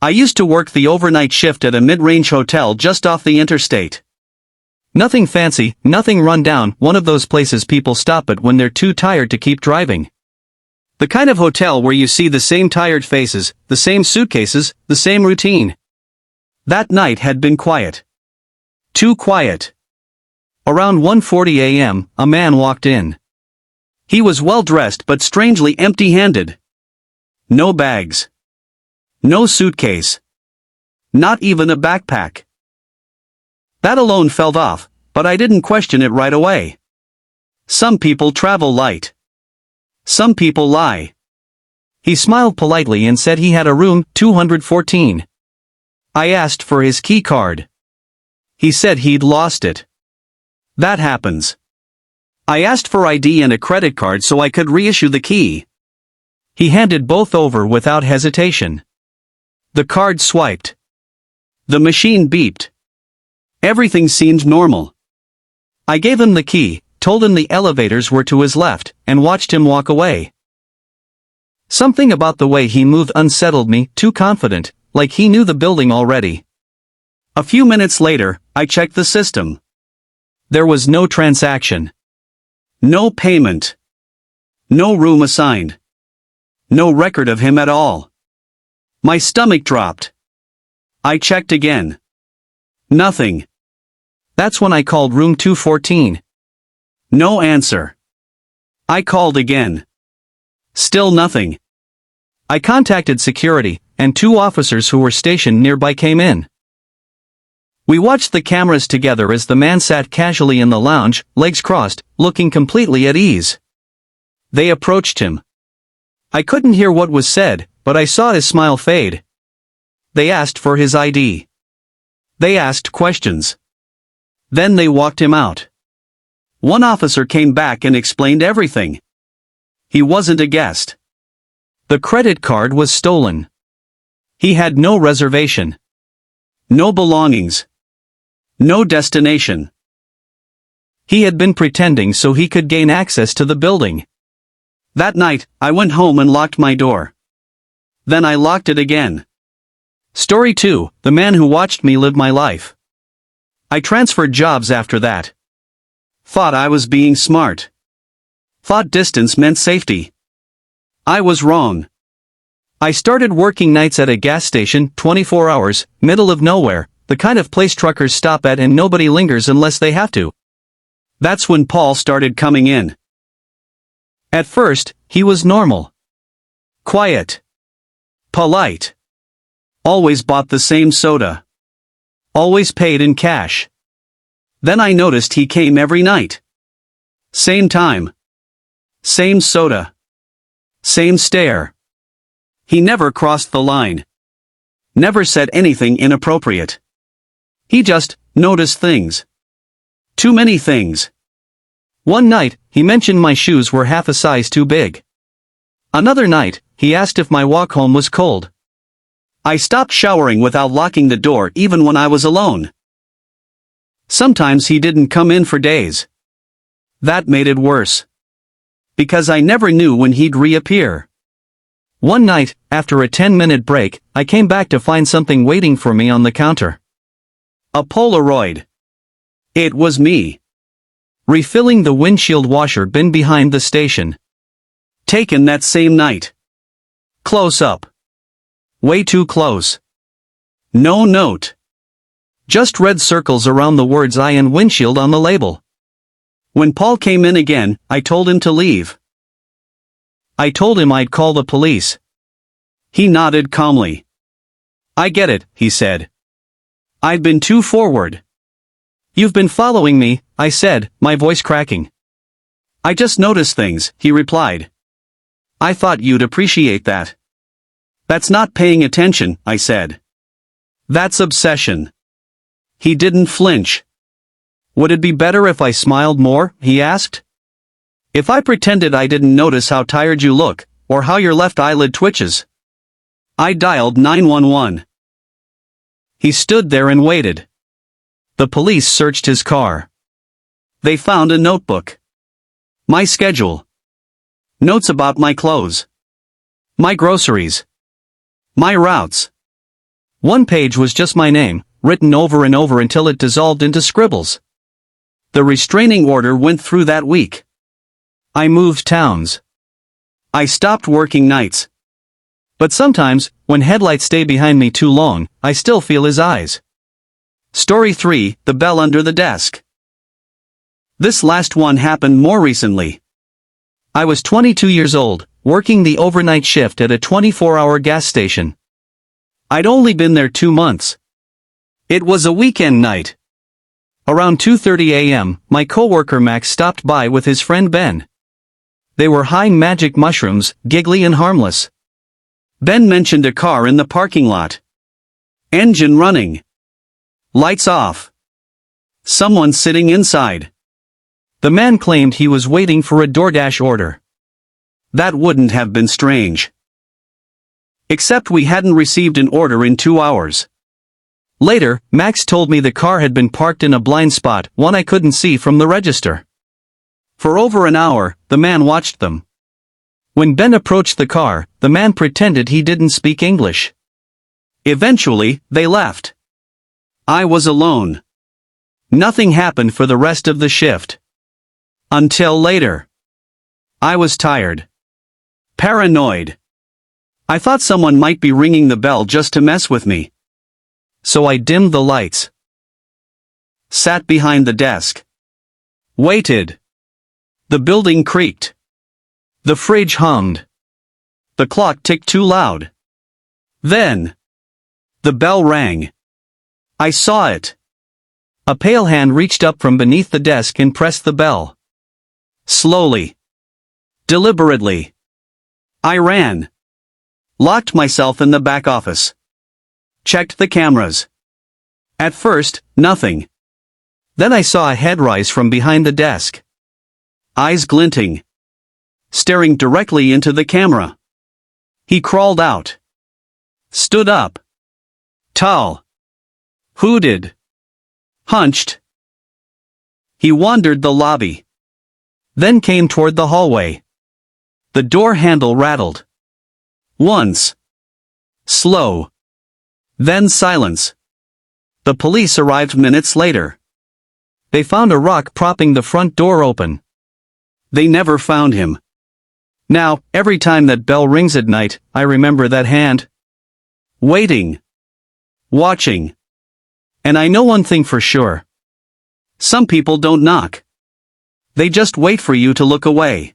I used to work the overnight shift at a mid-range hotel just off the interstate. Nothing fancy, nothing run down, one of those places people stop at when they're too tired to keep driving. The kind of hotel where you see the same tired faces, the same suitcases, the same routine. That night had been quiet. Too quiet. Around 1:40 a.m., a man walked in. He was well-dressed but strangely empty-handed. No bags. No suitcase. Not even a backpack. That alone felt off, but I didn't question it right away. Some people travel light. Some people lie. He smiled politely and said he had a room 214. I asked for his key card. He said he'd lost it. That happens. I asked for ID and a credit card so I could reissue the key. He handed both over without hesitation. The card swiped. The machine beeped. Everything seemed normal. I gave him the key, told him the elevators were to his left, and watched him walk away. Something about the way he moved unsettled me, too confident, like he knew the building already. A few minutes later, I checked the system. There was no transaction. No payment. No room assigned. No record of him at all. My stomach dropped. I checked again. Nothing. That's when I called room 214. No answer. I called again. Still nothing. I contacted security, and 2 officers who were stationed nearby came in. We watched the cameras together as the man sat casually in the lounge, legs crossed, looking completely at ease. They approached him. I couldn't hear what was said, but I saw his smile fade. They asked for his ID. They asked questions. Then they walked him out. One officer came back and explained everything. He wasn't a guest. The credit card was stolen. He had no reservation. No belongings. No destination. He had been pretending so he could gain access to the building. That night, I went home and locked my door. Then I locked it again. Story 2, the man who watched me live my life. I transferred jobs after that. Thought I was being smart. Thought distance meant safety. I was wrong. I started working nights at a gas station, 24 hours, middle of nowhere, the kind of place truckers stop at and nobody lingers unless they have to. That's when Paul started coming in. At first, he was normal. Quiet. Polite. Always bought the same soda. Always paid in cash. Then I noticed he came every night. Same time. Same soda. Same stare. He never crossed the line. Never said anything inappropriate. He just noticed things. Too many things. One night, he mentioned my shoes were half a size too big. Another night, he asked if my walk home was cold. I stopped showering without locking the door even when I was alone. Sometimes he didn't come in for days. That made it worse. Because I never knew when he'd reappear. One night, after a 10-minute break, I came back to find something waiting for me on the counter. A Polaroid. It was me. Refilling the windshield washer bin behind the station. Taken that same night. Close up. Way too close. No note. Just red circles around the words "I" and "windshield" on the label. When Paul came in again, I told him to leave. I told him I'd call the police. He nodded calmly. I get it, he said. I've been too forward. You've been following me, I said, my voice cracking. I just noticed things, he replied. I thought you'd appreciate that. That's not paying attention, I said. That's obsession. He didn't flinch. Would it be better if I smiled more, he asked. If I pretended I didn't notice how tired you look, or how your left eyelid twitches. I dialed 911. He stood there and waited. The police searched his car. They found a notebook. My schedule. Notes about my clothes. My groceries. My routes. One page was just my name, written over and over until it dissolved into scribbles. The restraining order went through that week. I moved towns. I stopped working nights. But sometimes, when headlights stay behind me too long, I still feel his eyes. Story 3, The Bell Under the Desk. This last one happened more recently. I was 22 years old, working the overnight shift at a 24-hour gas station. I'd only been there 2 months. It was a weekend night. Around 2:30 a.m., my coworker Max stopped by with his friend Ben. They were high magic mushrooms, giggly and harmless. Ben mentioned a car in the parking lot. Engine running. Lights off. Someone sitting inside. The man claimed he was waiting for a DoorDash order. That wouldn't have been strange. Except we hadn't received an order in 2 hours. Later, Max told me the car had been parked in a blind spot, one I couldn't see from the register. For over an hour, the man watched them. When Ben approached the car, the man pretended he didn't speak English. Eventually, they left. I was alone. Nothing happened for the rest of the shift. Until later. I was tired. Paranoid. I thought someone might be ringing the bell just to mess with me. So I dimmed the lights. Sat behind the desk. Waited. The building creaked. The fridge hummed. The clock ticked too loud. Then. The bell rang. I saw it. A pale hand reached up from beneath the desk and pressed the bell. Slowly. Deliberately. I ran. Locked myself in the back office. Checked the cameras. At first, nothing. Then I saw a head rise from behind the desk. Eyes glinting. Staring directly into the camera. He crawled out. Stood up. Tall. Hooded. Hunched. He wandered the lobby. Then came toward the hallway. The door handle rattled. Once. Slow. Then silence. The police arrived minutes later. They found a rock propping the front door open. They never found him. Now, every time that bell rings at night, I remember that hand. Waiting. Watching. And I know one thing for sure. Some people don't knock. They just wait for you to look away.